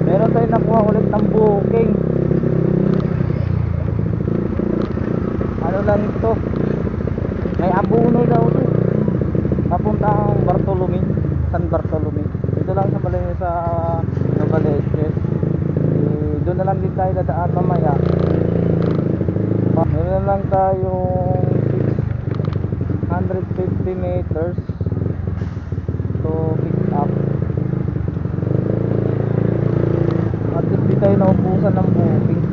Meron tayo nakuha ulit ng booking. Ano lang ito, may abono daw ito, papuntang Bartolome, San Bartolome. Ito lang sa Malay sa Novaleches. Doon na lang din tayo dadaan mamaya. Meron na lang tayong 650 meters to pick up. At hindi tayo naubusan ng booking.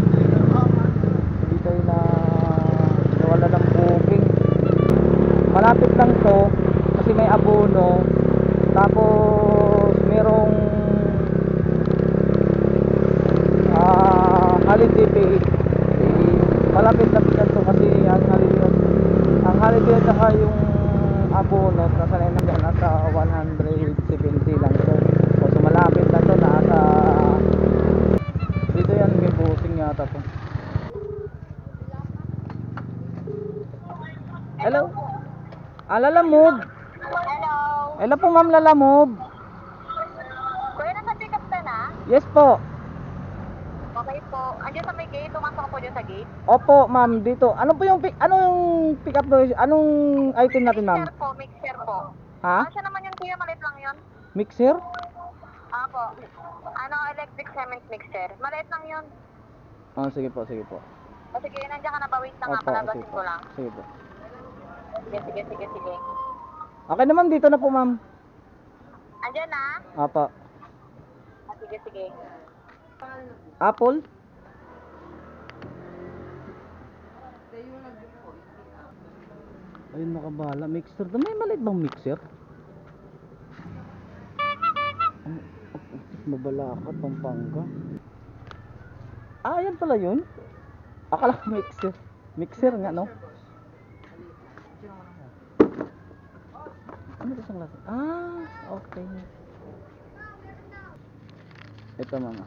Hindi tayo na wala ng booking. Malapit lang to kasi may abono. Tapos merong holiday pay. Malapit lang to kasi ang holiday at saka yung abono nasa na yan, nasa 170 lang to. So malapit lang to, nasa dito yan, may booking yata to. Hello. Lalamove. Hello. Hello po ma'am, Lalamove. Kuya, nasa-pick up ka na? Yes po. Okay po. Andiyan sa may gate. Tumasok po dyan sa gate. Opo ma'am, dito. Ano po yung pick up po? Anong item natin ma'am? Mixer po. Mixer po. Ha? Siya naman yun kuya. Maliit lang yun. Mixer? Apo. Ano, electric cement mixer. Maliit lang yun. Oh, sige po, sige po. O sige, nandiyan ka na ba? Wait lang nga. Opo, sige Palabasin po. ko lang. Sige po. Sige. Okay na ma'am, dito na po ma'am. Andiyan na? Opo. Sige. Apple? Ayun, nakabala. Mixer. May maliit bang mixer? Mabalakat, Pampanga. Ayan pala yun. Akala ko mixer. Mixer nga, no? Ano ito siyang lasa? Okay. Ito mama.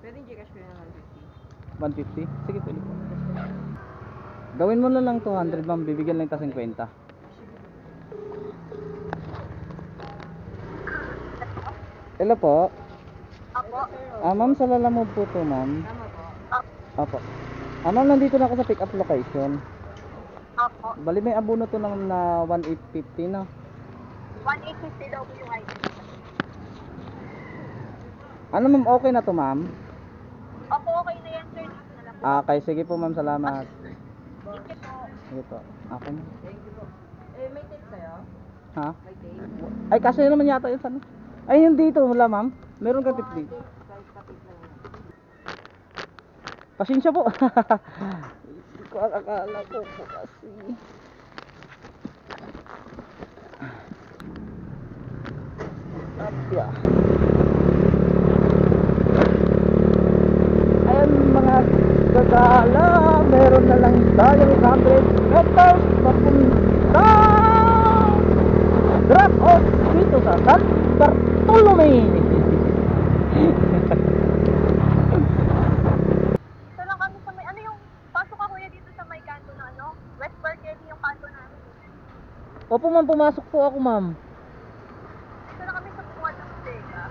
Pwedeng Gcash ko na 150? Sige, pwede po. Gawin mo na lang 200 ma'am. Bibigyan lang ta 50. Hello po. Apo. Ma'am, sa Lalamove po to ma'am. Tama po. Apo. Ma'am, nandito na ako sa pick up location. Apo. Bali may abono to ng na 1850 na. 1850 daw po yung item. Ano ma'am, okay na to ma'am? Opo, okay na yan sir. Na lang po. Okay, sige po ma'am, salamat. Thank you po. Sige po. Okay na. Thank you po. May tape kayo? Ha? May tape? Ay, kasi naman yata yun sana. Ay, yung dito, wala ma'am. Meron ka tip dito. Pasensya po. Hindi ko akala ko po kasi. Apya. Ayan mga gagala, meron na lang tayong 100 meters papunta. Drop off dito sa San Bartolome. Ito lang kami sa may, ano yung, pasok ako kuya dito sa may kanto na ano, West Barkelli yung kanto namin. Opo ma'am, pumasok po ako ma'am. Ito lang kami sa Puwan ng Bodega.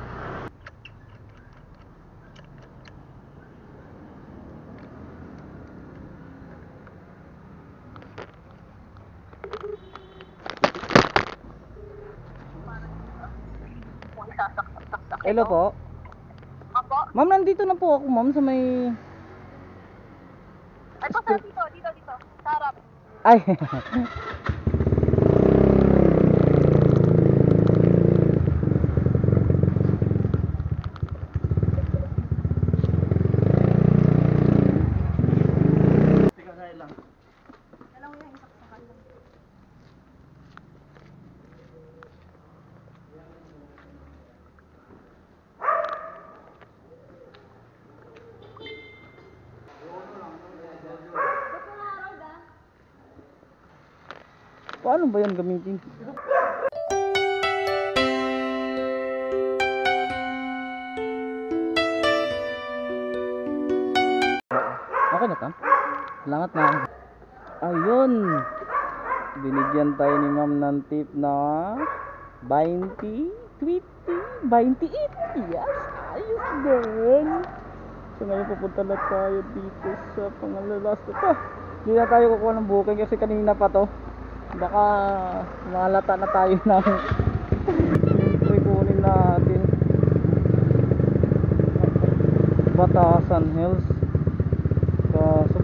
Kung isasaksak-saksak. Hello po. Apo? Ma'am, nandito na po ako ma'am sa may... Ay, basta dito. Sa harap. Ay. Paano ba yan gamitin? Okay na to? Salamat ma'am. Ayun. Binigyan tayo ni ma'am ng tip na 20. 28. Yes, ayos din. So ngayon pupunta na tayo dito sa pangalalast pa. Hindi na tayo kukuha ng booking kasi kanina pa to. Baka malata na tayo ng siyempre kunin natin Batasan Hills. Kaso